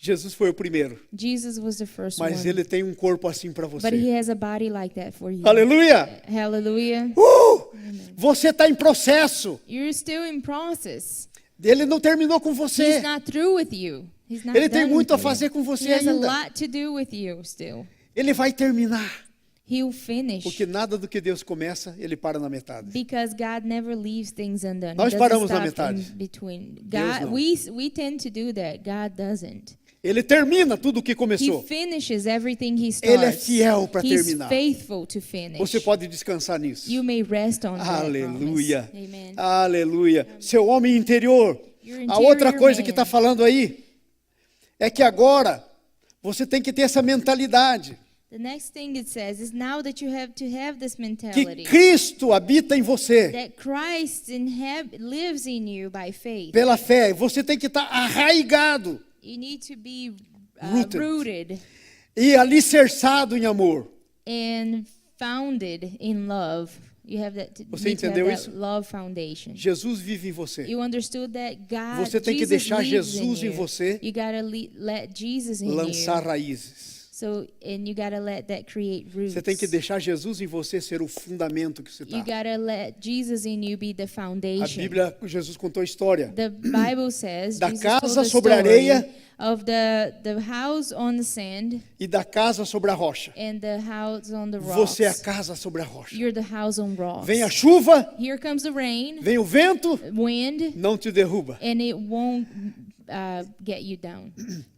Jesus foi o primeiro. Jesus was the first Mas one. ele tem um corpo assim para But he você. has a body like that for you. Aleluia! Hallelujah. Você está em processo. You're still in process. Ele não terminou com He's você. not through with you. He's not Ele tem done muito with a fazer com you. você He has a ainda. lot to do with you still. Ele vai terminar. He'll finish. Porque nada do que Deus começa, ele para na metade. Because God never leaves things undone. Nós He doesn't paramos na stop metade. in between. Deus God, não. we tend to do that. God doesn't. Ele termina tudo o que He começou. finishes everything he starts. Ele é fiel para He's terminar. faithful to finish. Você pode descansar nisso. You may rest on that Aleluia. promise. Amen. Aleluia. Seu homem interior. Your A outra interior coisa man. que está falando aí é que agora você tem que ter essa mentalidade The next thing it says is now that you have to have this que mentality Cristo habita em você that Christ lives in you by faith. pela fé. Você tem que estar arraigado You need to be Rooted. rooted e alicerçado em amor. and founded in love. You have that. Você Need to have entendeu that isso? love foundation. Jesus vive em você. You understood that God. Você tem que Jesus deixar lives Jesus in em you. você You gotta let Jesus in Lançar you. raízes. So and you gotta let that create roots. Você tem que deixar Jesus em você ser o fundamento que você You está. gotta let Jesus in you be the A foundation. Bíblia, Jesus contou a história. The Bible says Da Jesus casa told the sobre a story areia of the house on the sand E da casa sobre a rocha. and the house on the rocks. Você é a casa sobre a rocha. You're the house on rocks. Vem a chuva, Here comes the rain, vem o vento, wind, não te derruba. and it won't get you down.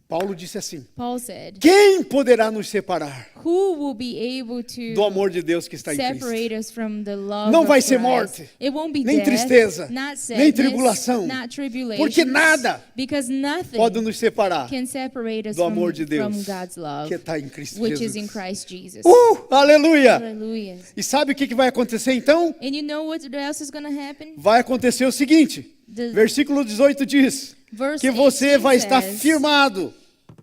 Paulo disse assim: Paul said, quem poderá nos separar who will be able do to amor de Deus que está em Cristo? separate us from the love Não of vai ser Christ? morte, It won't be nem death, tristeza, not sadness, nem tribulação, not tribulation, porque nada because nothing pode nos separar can separate us do from, amor de Deus from God's love, que está em Cristo which is in Jesus. Christ Jesus. Aleluia! Hallelujah. E sabe o que vai acontecer então? And you know what else is going to happen? Vai acontecer o seguinte: The versículo 18 diz verse que você 18 vai estar says, firmado,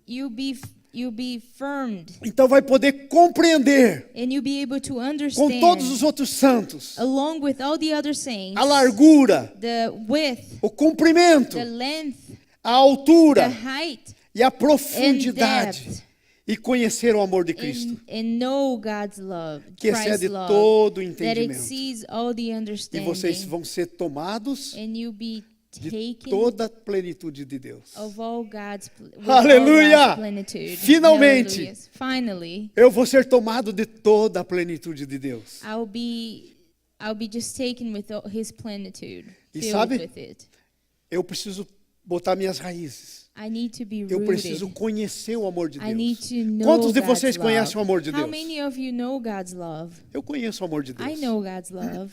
You be firmed, então vai poder compreender and you be able to com understand, todos os outros santos along with all the other saints, a largura, the width, o comprimento, the length, a the altura height, e a profundidade depth. e conhecer o amor de Cristo, and know God's love, que Christ's excede love, todo o that entendimento. exceeds all the E understanding, vocês vão ser tomados and you be de taken toda a plenitude de Deus. of all God's with Aleluia! all God's plenitude. Finalmente! Hallelujah. Finally, Eu vou ser tomado de toda a plenitude de Deus. I'll be just taken with His plenitude, E filled sabe? with it. Eu preciso botar minhas raízes. I need to be Eu preciso rooted. conhecer o amor de I need Deus. to know Quantos de God's vocês love. conhecem o amor de How Deus? many of you know God's love? Eu conheço o amor de I Deus. know God's love,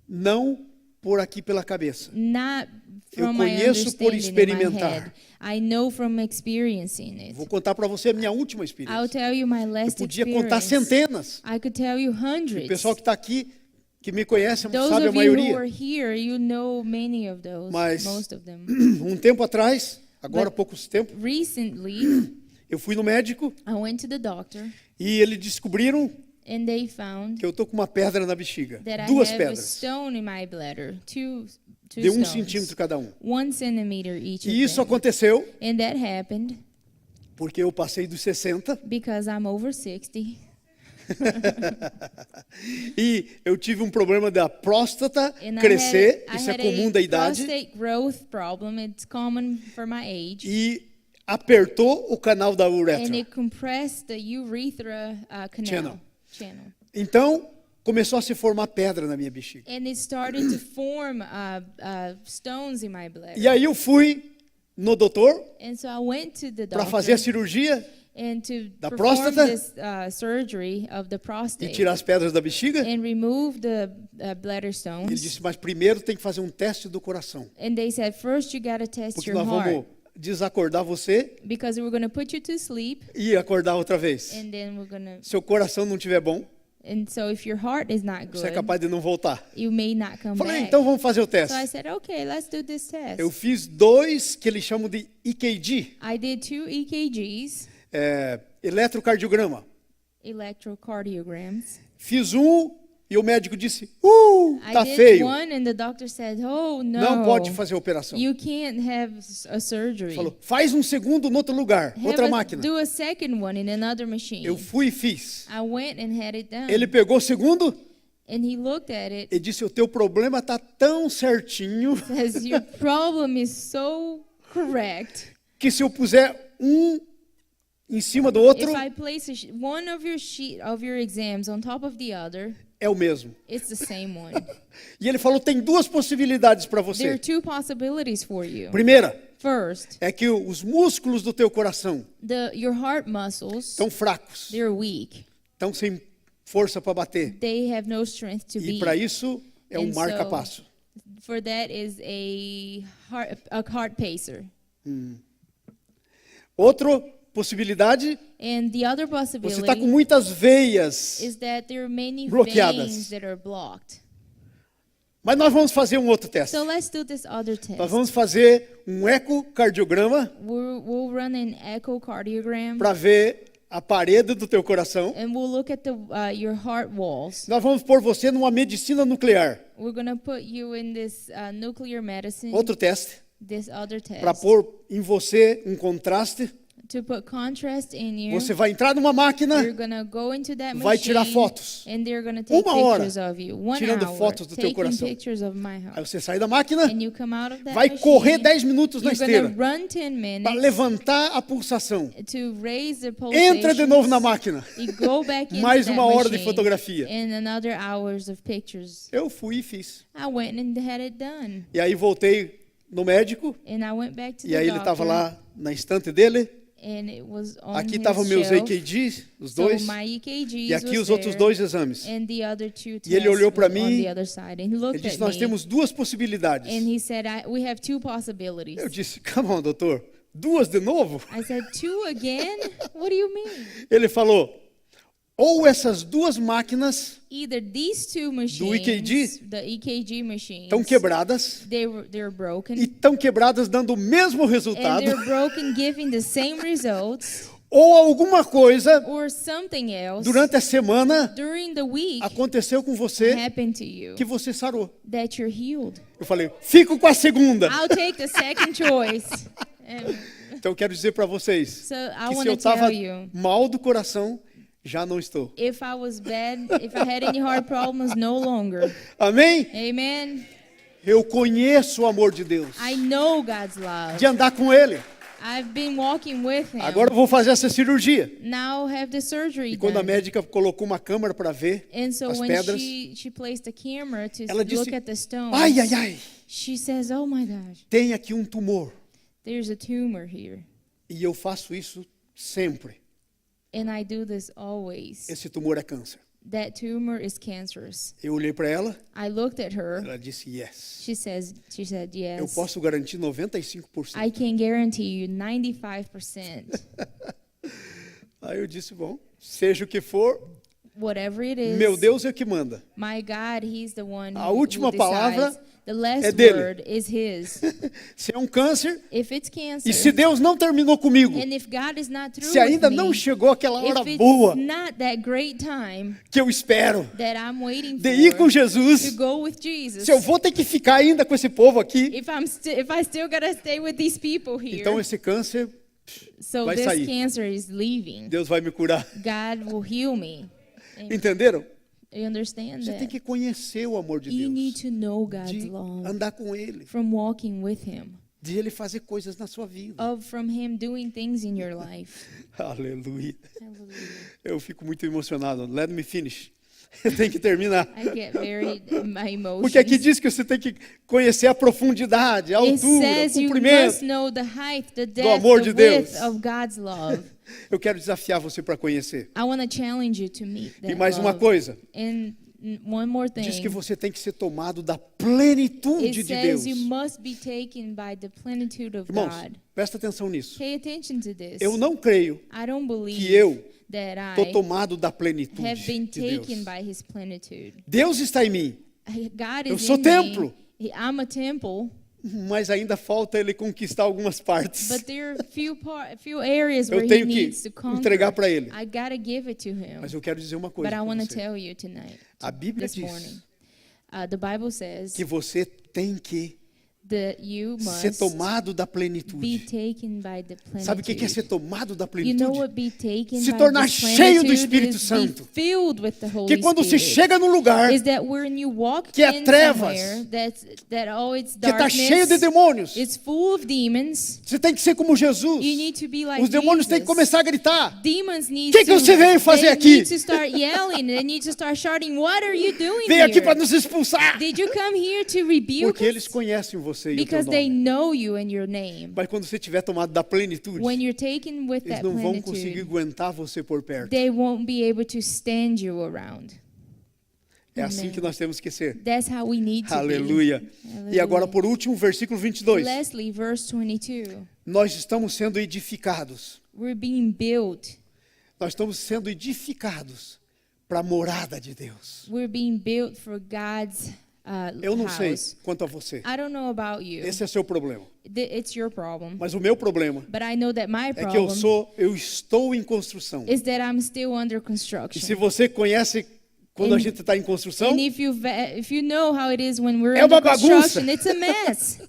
Não por aqui pela cabeça. not Eu from my conheço por understanding in my experimentar. head. I know from experiencing it. Vou contar para você a minha última I'll experiência. tell you my Eu last podia contar experience. centenas. I could tell you O hundreds. pessoal que está aqui, que me conhece, Those sabe a of you who maioria. are here, you know many of those, Mas- most of them. Um tempo atrás, agora há But- poucos tempo, Recently, eu fui no médico I went to the doctor e eles descobriram and they found que eu tô com uma pedra na bexiga. that I Duas have a pedras. stone in my bladder, two De 1 stones, centímetro cada um. 1 centimeter each E of isso them. aconteceu And that happened porque eu passei dos 60 because I'm over 60. e eu tive um problema da próstata And crescer, I isso é had comum da a idade, prostate growth problem. It's common for my age. e apertou o canal da And uretra. it compressed the urethra canal. Channel. Então, começou a se formar pedra na minha bexiga. And it started to form stones in my bladder. E aí eu fui no doutor And so I went to the para doctor fazer a cirurgia and to da perform próstata this surgery of the e prostate tirar as pedras da bexiga. and remove the bladder Ele stones. disse, mas primeiro tem que fazer um teste do coração, And they said, first you got to test porque your nós heart vamos desacordar você because we're going to put you to sleep e acordar outra vez. and then we're going to... Se o coração não estiver bom, And so if your heart is not você é good, capaz de não voltar. you may not come Falei, back. então vamos fazer o So I teste. said, okay, let's do this test. Eu fiz 2 que eles chamam de EKG, I did 2 EKGs, eletrocardiograma. electrocardiograms. Fiz um e o médico disse, I tá did feio, one and the doctor said, oh, no, não pode fazer a operação. you can't have a surgery. Falou, faz um segundo no outro lugar, outra máquina. Do a second one in another machine. Eu fui e fiz. I went and had it done. Ele pegou o segundo And he looked at it, e disse, o teu problema tá tão certinho says, your problem is so correct que se eu puser um em cima do outro, If I place one of your sheet of your exams on top of the other, é o mesmo. it's the same one. E ele falou, tem duas possibilidades para There are você. two possibilities for you. Primeira, First, é que os músculos do teu coração your heart muscles, estão fracos, they're weak. estão sem força para bater. They have no strength to E beat. para isso é um And marca-passo. For that is a heart pacer. Outra possibilidade, And the other você está com possibility muitas veias, is that there are many bloqueadas. veins that are blocked. mas nós vamos fazer um outro teste. So let's do this other test. Nós vamos fazer um ecocardiograma We'll run an echocardiogram para ver a parede do teu coração. and we'll look at your heart walls. Nós vamos pôr você numa medicina nuclear. We're going to put you in this nuclear medicine, Outro teste, this other para test, pôr em você um contraste. to put contrast in you. Você vai entrar numa máquina, You're going to go into that vai machine tirar fotos. and they're going to take Uma hora pictures of you. 1 tirando hour fotos do teu taking coração. pictures of my Aí heart. você sai da máquina, And you come out of that vai machine, correr 10 minutos na you're esteira going to run 10 para minutes levantar a pulsação. to raise the Entra de novo na pulsations. máquina. You go back into Mais that uma hora de machine fotografia. and another hours of pictures. Eu fui e fiz. I went and had it done. E aí voltei no médico, And I went back to e the aí ele doctor. estava lá na estante dele. And it was on Aqui his estavam meus shelf. EKGs, os So dois. my EKGs E aqui was os outros there, dois exames. and the other two E ele tests olhou para on mim, the other side. And he Ele looked disse, at nós me temos duas possibilidades. and he said, we have two possibilities. Eu disse, come on, doutor, duas de novo? I said, two again? What do you mean? Ele falou, ou essas duas máquinas Either these two machines, EKG, the EKG machines, estão quebradas they're broken, e estão quebradas dando o mesmo and resultado, they're broken giving the same results, ou alguma coisa or something else durante a semana during the week aconteceu com você happened to you que você sarou. that you're healed. Eu falei, fico com a segunda. I'll take the second choice. And Então eu quero dizer para vocês so I que want se eu to tell estava you, mal do coração, já não estou. if I was bad, if I had any heart problems, no longer. Amém? Amen. Eu conheço o amor de Deus, I know God's love. de andar com Ele. I've been walking with Him. Agora eu vou fazer essa cirurgia. Now have the surgery E quando a done. médica colocou uma câmera para ver And so as when pedras, she placed a camera to ela disse, look at the stones, ai, ai, ai, she says, "Oh my gosh, tem aqui um tumor. there's a tumor here." E eu faço isso sempre. And I do this always. Esse tumor é câncer. That tumor is cancerous. Eu olhei para ela, I looked at her. ela disse yes. She said Eu yes. posso garantir 95%. I can guarantee you 95%. Aí eu disse, bom, seja o que for, Whatever it is. meu Deus é que manda. My God, He's the one A who última decides. palavra The last é dele. word is His. Se é um câncer, If it's cancer, e se Deus não terminou comigo, and if God is not through se ainda with não me, chegou aquela hora if it's boa not that great time que eu espero that I'm waiting de ir com for Jesus, to go with Jesus, se eu vou ter que ficar ainda com esse povo aqui, if I still gotta stay with these people here, então esse câncer, so vai this sair. cancer is leaving. Deus vai me curar. God will heal me. Entenderam? You understand Você tem that? que conhecer o amor de You need Deus, to know God's de love andar com Ele, from walking with Him, de Ele fazer coisas na sua vida. from Him doing things in your life. Aleluia. Hallelujah. Eu fico muito emocionado. Let me finish. Eu tenho que terminar. I get very my emotions. Porque aqui diz que você tem que conhecer a profundidade, a It altura, o says you must comprimento. know the height, the depth, amor the de Deus. width of God's love. Eu quero desafiar você para conhecer. I want to challenge you to meet that E mais uma love. coisa. And one more thing. Diz que você tem que ser tomado da plenitude It de says Deus. you must be taken by the plenitude of Irmãos, God. presta atenção nisso. Pay attention to this. Eu não creio I don't believe que eu that estou I tomado da plenitude have been de Deus. taken by His plenitude. Deus está em mim, God Eu is sou in templo. me. I'm a temple, mas ainda falta Ele conquistar algumas partes. but there are few areas Eu where He tenho que needs to conquer. entregar para Ele. I gotta give it to Him. Mas eu quero dizer uma coisa But I para want to você. tell you tonight, A Bíblia this diz morning, the Bible says que você tem que that you ser must tomado da be plenitude. taken by the Sabe o que é ser plenitude. tomado da You know plenitude? what be taken Se by tornar this cheio do plenitude Espírito is be Santo. filled with the Holy Que quando se Spirit. chega num lugar Is that when you walk que é in trevas, somewhere that all it's que está cheio de darkness, demônios, it's full of demons, você tem que ser como Jesus. you need to be like Os demônios têm que Jesus. começar a gritar. Demons need Que você veio fazer they aqui? need to start yelling. They need to start shouting. What are you doing Vem aqui here? para nos expulsar. Did you come here to rebuke Porque eles us? conhecem você e o teu Because they nome. know you and your name. Mas quando você estiver tomado da plenitude, When you're taken with eles that não vão conseguir plenitude, aguentar você por perto. they won't be able to stand you around. É assim Amen. que nós temos que ser. That's how we need to Aleluia. be. E agora, por último, versículo 22. Lastly, verse 22. Nós estamos sendo edificados. We're being built. Nós estamos sendo edificados para a morada de Deus. We're being built for God's Eu não sei house. quanto a você. I don't know about you. Esse é seu problema. It's your problem. Mas o meu problema But I know that my é que eu problem estou em construção. is that I'm still under E se construction. você conhece quando a And- gente está em construção, And if you know how it is when we're É uma under construction, bagunça. it's a mess.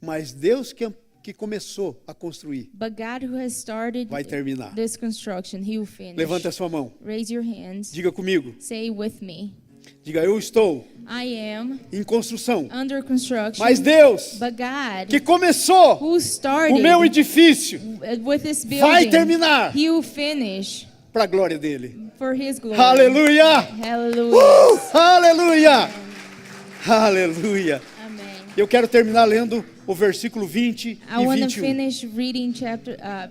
mas Deus que começou a construir But God who has started vai terminar. this construction, He will finish. Levante a sua mão. Raise your hands. Diga comigo. Say with me. Diga, eu estou I am em construção. under construction. Mas Deus, But God, que começou who started o meu edifício, with this vai building, terminar He will finish para a glória dele. for His glory. Aleluia! Hallelujah. Aleluia! Aleluia! Amen. Eu quero terminar lendo o versículo 20 I e want to 21. finish reading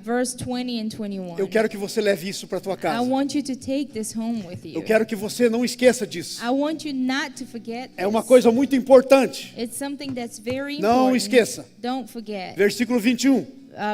verse 20 and 21. Eu quero que você leve isso para tua I casa. want you to take this home with you. Eu quero que você não esqueça disso. I want you not to forget É uma this. coisa muito importante. It's something that's very Não important. esqueça. Don't forget. Versículo 21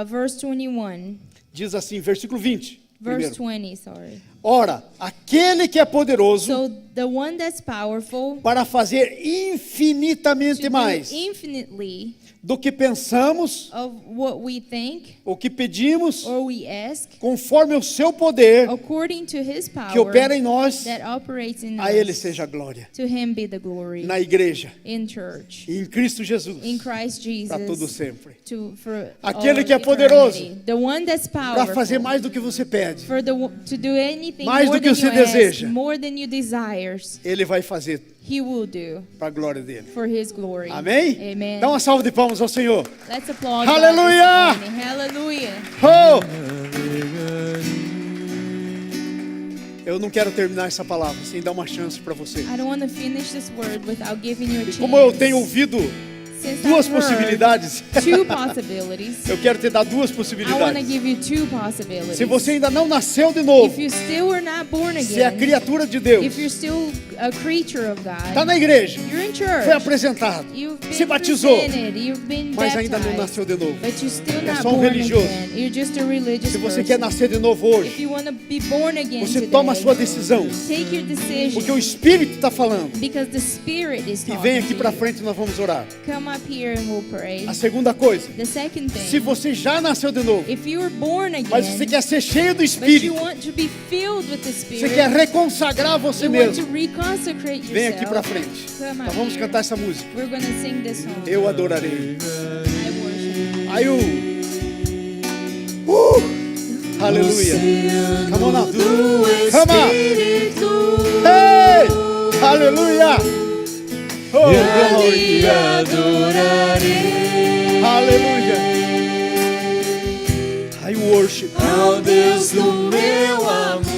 Verse 21. diz assim, versículo 20. Verse Primeiro. 20, sorry. Ora, aquele que é poderoso So the one that's powerful para fazer to infinitamente do mais infinitely do que pensamos, of what we think o que pedimos, or we ask, conforme o seu poder according to His que power opera em nós, that operates in a ele us. seja a glória. To Him be the glory Na igreja, in church, e em Cristo Jesus, in Christ para todo Jesus, sempre. for Aquele all que é poderoso eternity. The one that's Para fazer powerful mais do que você pede, to do anything Mais more do que than você you ask, deseja. more than you desires, ele vai fazer He will do para a glória dele. for His glory. Amém? Amen. Dá uma salva de palmas ao Senhor. Let's applaud Hallelujah! God this morning. Hallelujah. Oh! Eu não quero terminar essa palavra sem dar uma chance para você. I don't want to finish this word without giving you a chance. Como eu tenho ouvido Since duas I've heard possibilidades, two possibilities, eu quero te dar duas I want to possibilidades. give you two possibilities. Se você ainda não nasceu de If novo, you still are not born se é again, criatura de Deus, if you're still a creature of está God, na igreja, you're in church, foi apresentado, you've been se batizou, presented, you've been mas ainda não baptized, nasceu de novo. but you're still É not só um born religioso. again. You're just a religious Se você person. quer nascer de novo If hoje, you want to be born again você today, toma a sua decisão, take your decision, porque o Espírito está falando. because the Spirit is E talking vem aqui to para you. frente e nós vamos orar. Come up here and we'll pray. A segunda coisa, The second thing, se você já nasceu de novo, if you were born again, mas você quer ser cheio do but you Espírito, want to be filled with the você Spirit, quer reconsagrar você you want to mesmo, reconsecrate yourself, vem aqui para frente. come Nós up vamos here. cantar essa música. We're going to sing this song. Eu adorarei. I worship. Aí o aleluia. Come on now. Come on. Hey! Aleluia. Oh, glória. Aleluia. I worship. Ao Deus do meu amor.